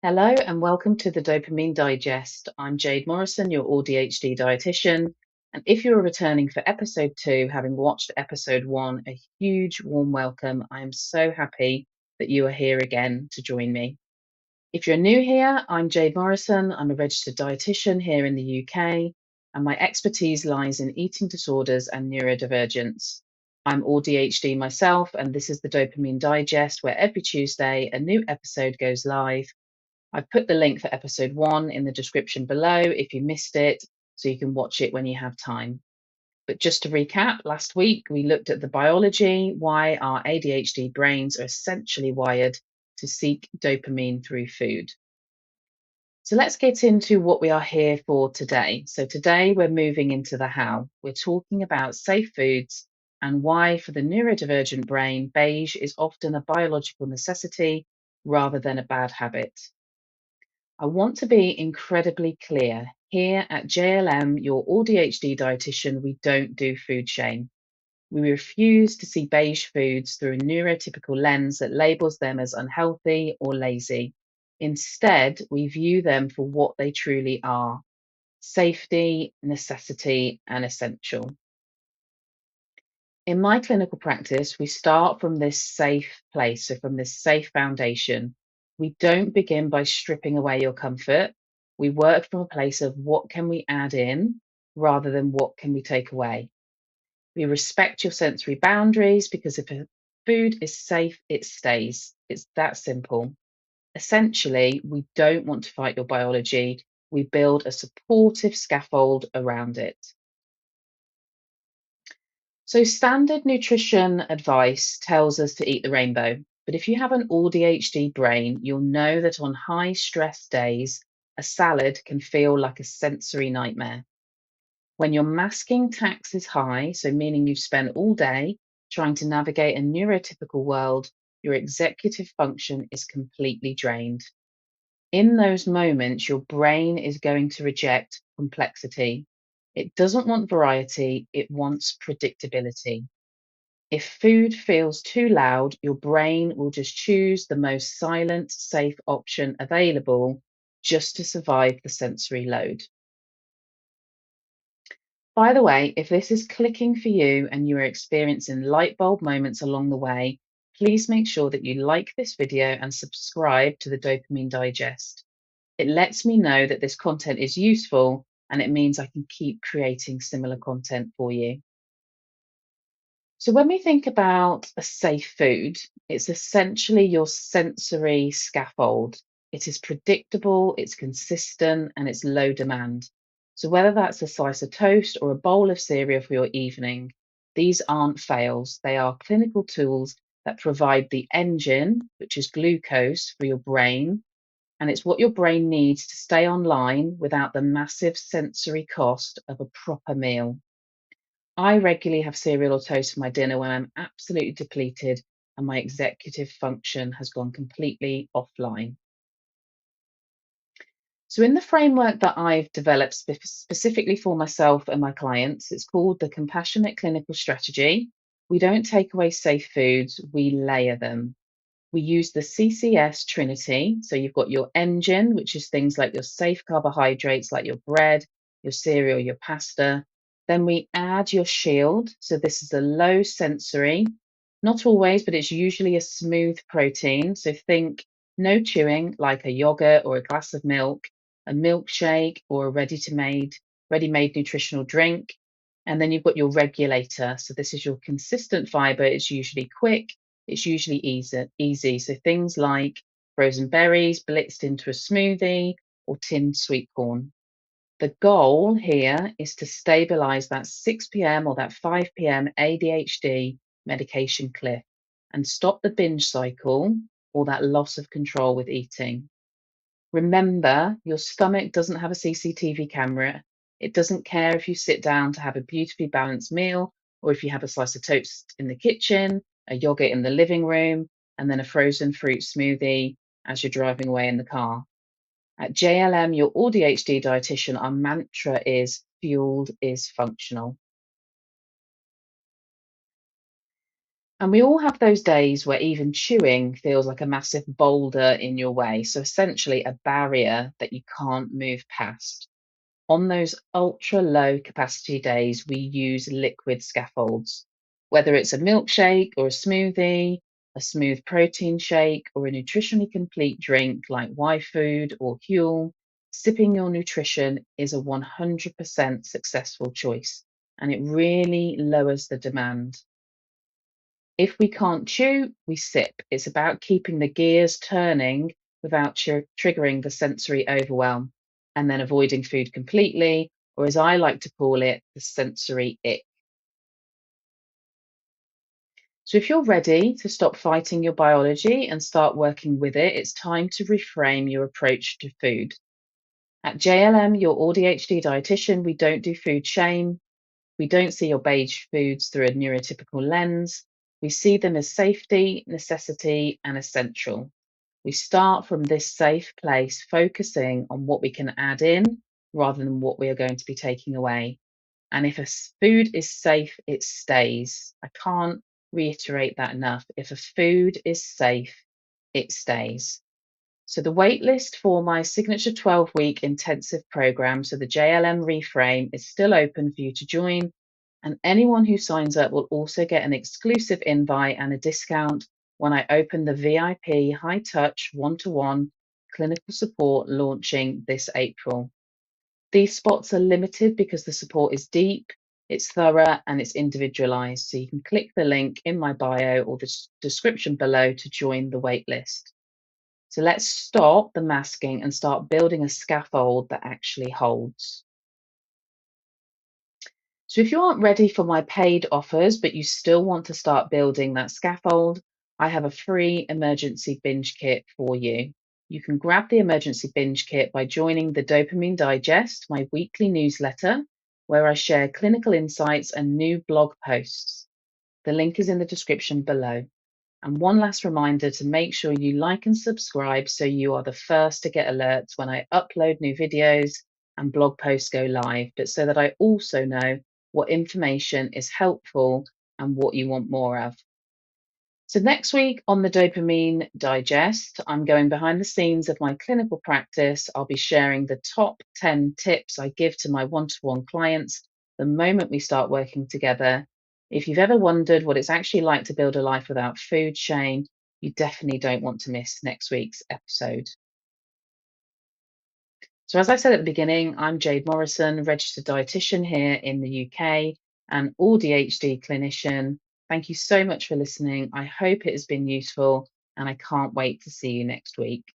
Hello and welcome to the Dopamine Digest. I'm Jade Morrison, your AuDHD dietitian. And if you're returning for episode 2, having watched episode 1, a huge warm welcome. I am so happy that you are here again to join me. If you're new here, I'm Jade Morrison. I'm a registered dietitian here in the UK, and my expertise lies in eating disorders and neurodivergence. I'm AuDHD myself, and this is the Dopamine Digest, where every Tuesday a new episode goes live. I've put the link for episode 1 in the description below if you missed it, so you can watch it when you have time. But just to recap, last week we looked at the biology, why our ADHD brains are essentially wired to seek dopamine through food. So let's get into what we are here for today. So today we're moving into the how. We're talking about safe foods and why, for the neurodivergent brain, beige is often a biological necessity rather than a bad habit. I want to be incredibly clear. Here at JLM, your AuDHD dietitian, we don't do food shame. We refuse to see beige foods through a neurotypical lens that labels them as unhealthy or lazy. Instead, we view them for what they truly are: safety, necessity, and essential. In my clinical practice, we start from this safe place, so from this safe foundation. We don't begin by stripping away your comfort. We work from a place of what can we add in rather than what can we take away. We respect your sensory boundaries because if a food is safe, it stays. It's that simple. Essentially, we don't want to fight your biology. We build a supportive scaffold around it. So standard nutrition advice tells us to eat the rainbow. But if you have an AuDHD brain, you'll know that on high stress days, a salad can feel like a sensory nightmare. When your masking tax is high, so meaning you've spent all day trying to navigate a neurotypical world, your executive function is completely drained. In those moments, your brain is going to reject complexity. It doesn't want variety, it wants predictability. If food feels too loud, your brain will just choose the most silent, safe option available just to survive the sensory load. By the way, if this is clicking for you and you are experiencing light bulb moments along the way, please make sure that you like this video and subscribe to the Dopamine Digest. It lets me know that this content is useful, and it means I can keep creating similar content for you. So when we think about a safe food, it's essentially your sensory scaffold. It is predictable, it's consistent, and it's low demand. So whether that's a slice of toast or a bowl of cereal for your evening, these aren't fails. They are clinical tools that provide the engine, which is glucose for your brain, and it's what your brain needs to stay online without the massive sensory cost of a proper meal. I regularly have cereal or toast for my dinner when I'm absolutely depleted and my executive function has gone completely offline. So, in the framework that I've developed specifically for myself and my clients, it's called the Compassionate Clinical Strategy. We don't take away safe foods, we layer them. We use the CCS Trinity. So, you've got your engine, which is things like your safe carbohydrates, like your bread, your cereal, your pasta. Then we add your shield. So, this is a low sensory, not always, but it's usually a smooth protein. So, think no chewing, like a yogurt or a glass of milk, a milkshake, or a ready-made nutritional drink. And then you've got your regulator. So, this is your consistent fiber. It's usually quick, it's usually easy. So things like frozen berries blitzed into a smoothie or tinned sweet corn. The goal here is to stabilize that 6 p.m. or that 5 p.m. ADHD medication cliff and stop the binge cycle or that loss of control with eating. Remember, your stomach doesn't have a CCTV camera. It doesn't care if you sit down to have a beautifully balanced meal or if you have a slice of toast in the kitchen, a yogurt in the living room, and then a frozen fruit smoothie as you're driving away in the car. At JLM, your AuDHD dietitian, our mantra is fueled is functional. And we all have those days where even chewing feels like a massive boulder in your way. So essentially, a barrier that you can't move past. On those ultra low capacity days, we use liquid scaffolds, whether it's a milkshake or a smoothie, a smooth protein shake, or a nutritionally complete drink like Y Food or Huel. Sipping your nutrition is a 100% successful choice, and it really lowers the demand. If we can't chew, we sip. It's about keeping the gears turning without triggering the sensory overwhelm, and then avoiding food completely, or as I like to call it, the sensory ick. So if you're ready to stop fighting your biology and start working with it, it's time to reframe your approach to food. At JLM, your AuDHD dietitian, we don't do food shame. We don't see your beige foods through a neurotypical lens. We see them as safety, necessity, and essential. We start from this safe place, focusing on what we can add in rather than what we are going to be taking away. And if food is safe, it stays. I can't reiterate that enough. If a food is safe, it stays. So the waitlist for my signature 12-week intensive program, so the JLM Reframe, is still open for you to join. And anyone who signs up will also get an exclusive invite and a discount when I open the VIP high touch one-to-one clinical support launching this April. These spots are limited because the support is deep, it's thorough, and it's individualized. So you can click the link in my bio or the description below to join the waitlist. So let's stop the masking and start building a scaffold that actually holds. So if you aren't ready for my paid offers, but you still want to start building that scaffold, I have a free emergency binge kit for you. You can grab the emergency binge kit by joining the Dopamine Digest, my weekly newsletter, where I share clinical insights and new blog posts. The link is in the description below. And one last reminder to make sure you like and subscribe so you are the first to get alerts when I upload new videos and blog posts go live, but so that I also know what information is helpful and what you want more of. So next week on the Dopamine Digest, I'm going behind the scenes of my clinical practice. I'll be sharing the top 10 tips I give to my one-to-one clients the moment we start working together. If you've ever wondered what it's actually like to build a life without food shame, you definitely don't want to miss next week's episode. So as I said at the beginning, I'm Jade Morrison, registered dietitian here in the UK and AuDHD clinician. Thank you so much for listening. I hope it has been useful and I can't wait to see you next week.